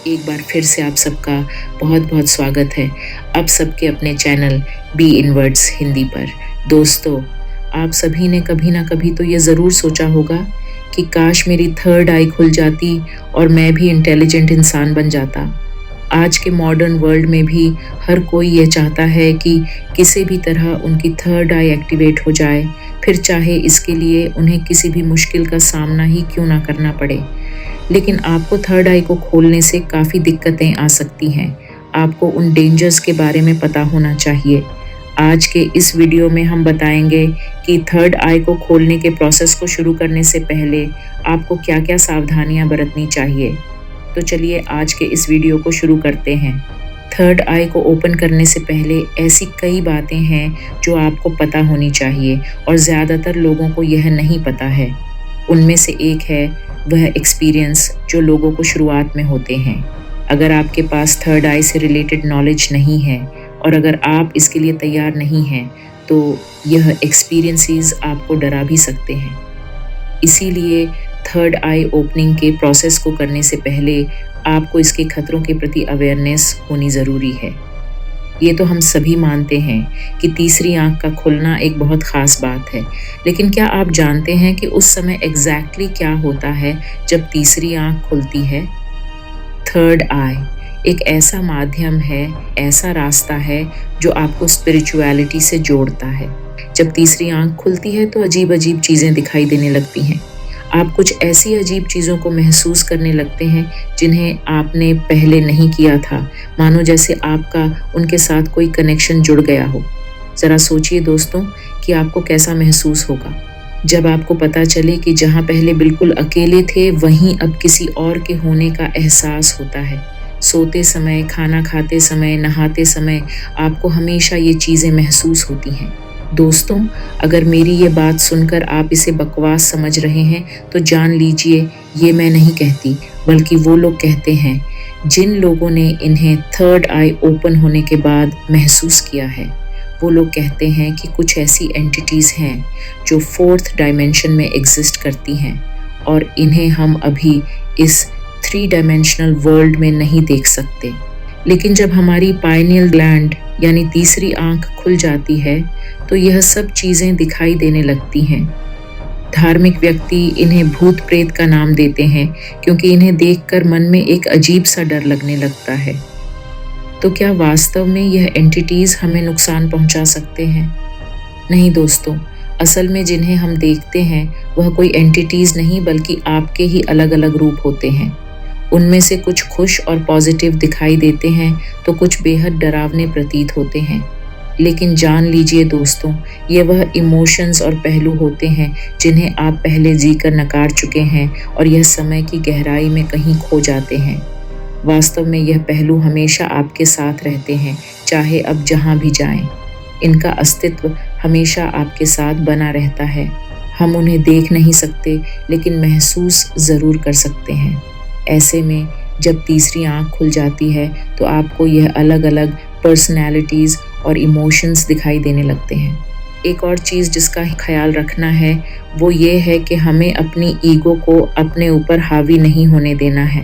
एक बार फिर से आप सबका बहुत-बहुत स्वागत है आप सबके अपने चैनल बी इनवर्ड्स हिंदी पर। दोस्तों, आप सभी ने कभी ना कभी तो ये ज़रूर सोचा होगा कि काश मेरी थर्ड आई खुल जाती और मैं भी इंटेलिजेंट इंसान बन जाता। आज के मॉडर्न वर्ल्ड में भी हर कोई ये चाहता है कि किसी भी तरह उनकी थर्ड आई एक्टिवेट हो जाए, फिर चाहे इसके लिए उन्हें किसी भी मुश्किल का सामना ही क्यों ना करना पड़े। लेकिन आपको थर्ड आई को खोलने से काफ़ी दिक्कतें आ सकती हैं। आपको उन डेंजर्स के बारे में पता होना चाहिए। आज के इस वीडियो में हम बताएंगे कि थर्ड आई को खोलने के प्रोसेस को शुरू करने से पहले आपको क्या-क्या सावधानियां बरतनी चाहिए। तो चलिए आज के इस वीडियो को शुरू करते हैं। थर्ड आई को ओपन करने से पहले ऐसी कई बातें हैं जो आपको पता होनी चाहिए और ज़्यादातर लोगों को यह नहीं पता है। उनमें से एक है वह एक्सपीरियंस जो लोगों को शुरुआत में होते हैं। अगर आपके पास थर्ड आई से रिलेटेड नॉलेज नहीं है और अगर आप इसके लिए तैयार नहीं हैं तो यह एक्सपीरियंसेस आपको डरा भी सकते हैं। इसीलिए थर्ड आई ओपनिंग के प्रोसेस को करने से पहले आपको इसके खतरों के प्रति अवेयरनेस होनी ज़रूरी है। ये तो हम सभी मानते हैं कि तीसरी आंख का खुलना एक बहुत ख़ास बात है, लेकिन क्या आप जानते हैं कि उस समय एग्जैक्टली क्या होता है जब तीसरी आंख खुलती है? थर्ड आई एक ऐसा माध्यम है, ऐसा रास्ता है जो आपको स्पिरिचुअलिटी से जोड़ता है। जब तीसरी आंख खुलती है तो अजीब अजीब चीज़ें दिखाई देने लगती हैं। आप कुछ ऐसी अजीब चीज़ों को महसूस करने लगते हैं जिन्हें आपने पहले नहीं किया था, मानो जैसे आपका उनके साथ कोई कनेक्शन जुड़ गया हो। ज़रा सोचिए दोस्तों कि आपको कैसा महसूस होगा जब आपको पता चले कि जहाँ पहले बिल्कुल अकेले थे वहीं अब किसी और के होने का एहसास होता है। सोते समय, खाना खाते समय, नहाते समय आपको हमेशा ये चीज़ें महसूस होती हैं। दोस्तों, अगर मेरी ये बात सुनकर आप इसे बकवास समझ रहे हैं तो जान लीजिए ये मैं नहीं कहती, बल्कि वो लोग कहते हैं जिन लोगों ने इन्हें थर्ड आई ओपन होने के बाद महसूस किया है। वो लोग कहते हैं कि कुछ ऐसी एंटिटीज़ हैं जो फोर्थ डायमेंशन में एग्जिस्ट करती हैं और इन्हें हम अभी इस 3 डायमेंशनल वर्ल्ड में नहीं देख सकते। लेकिन जब हमारी पाइनियल ग्लैंड यानी तीसरी आंख खुल जाती है तो यह सब चीज़ें दिखाई देने लगती हैं। धार्मिक व्यक्ति इन्हें भूत प्रेत का नाम देते हैं क्योंकि इन्हें देखकर मन में एक अजीब सा डर लगने लगता है। तो क्या वास्तव में यह एंटिटीज़ हमें नुकसान पहुंचा सकते हैं? नहीं दोस्तों, असल में जिन्हें हम देखते हैं वह कोई एंटिटीज़ नहीं बल्कि आपके ही अलग अलग रूप होते हैं। उनमें से कुछ खुश और पॉजिटिव दिखाई देते हैं तो कुछ बेहद डरावने प्रतीत होते हैं। लेकिन जान लीजिए दोस्तों, ये वह इमोशंस और पहलू होते हैं जिन्हें आप पहले जीकर नकार चुके हैं और यह समय की गहराई में कहीं खो जाते हैं। वास्तव में यह पहलू हमेशा आपके साथ रहते हैं, चाहे अब जहाँ भी जाएं। इनका अस्तित्व हमेशा आपके साथ बना रहता है। हम उन्हें देख नहीं सकते लेकिन महसूस ज़रूर कर सकते हैं। ऐसे में जब तीसरी आंख खुल जाती है तो आपको यह अलग अलग पर्सनैलिटीज़ और इमोशंस दिखाई देने लगते हैं। एक और चीज़ जिसका ख्याल रखना है वो ये है कि हमें अपनी ईगो को अपने ऊपर हावी नहीं होने देना है।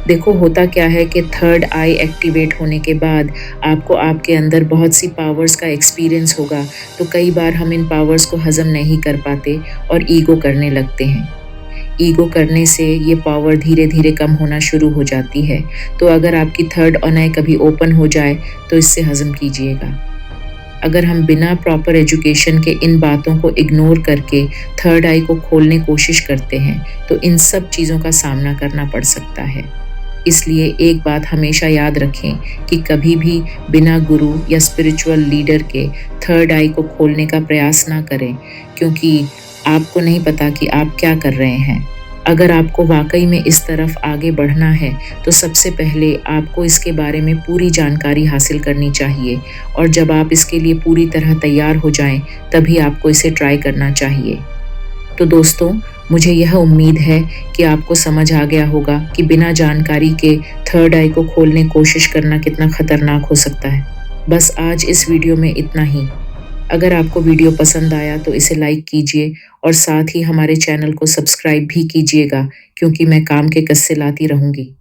देखो, होता क्या है कि थर्ड आई एक्टिवेट होने के बाद आपको आपके अंदर बहुत सी पावर्स का एक्सपीरियंस होगा, तो कई बार हम इन पावर्स को हज़म नहीं कर पाते और ईगो करने लगते हैं। ईगो करने से ये पावर धीरे धीरे कम होना शुरू हो जाती है। तो अगर आपकी थर्ड आई कभी ओपन हो जाए तो इससे हज़म कीजिएगा। अगर हम बिना प्रॉपर एजुकेशन के इन बातों को इग्नोर करके थर्ड आई को खोलने कोशिश करते हैं तो इन सब चीज़ों का सामना करना पड़ सकता है। इसलिए एक बात हमेशा याद रखें कि कभी भी बिना गुरु या स्पिरिचुअल लीडर के थर्ड आई को खोलने का प्रयास ना करें, क्योंकि आपको नहीं पता कि आप क्या कर रहे हैं। अगर आपको वाकई में इस तरफ आगे बढ़ना है तो सबसे पहले आपको इसके बारे में पूरी जानकारी हासिल करनी चाहिए और जब आप इसके लिए पूरी तरह तैयार हो जाएं तभी आपको इसे ट्राई करना चाहिए। तो दोस्तों, मुझे यह उम्मीद है कि आपको समझ आ गया होगा कि बिना जानकारी के थर्ड आई को खोलने की कोशिश करना कितना खतरनाक हो सकता है। बस आज इस वीडियो में इतना ही। अगर आपको वीडियो पसंद आया तो इसे लाइक कीजिए और साथ ही हमारे चैनल को सब्सक्राइब भी कीजिएगा, क्योंकि मैं काम के किस्से लाती रहूँगी।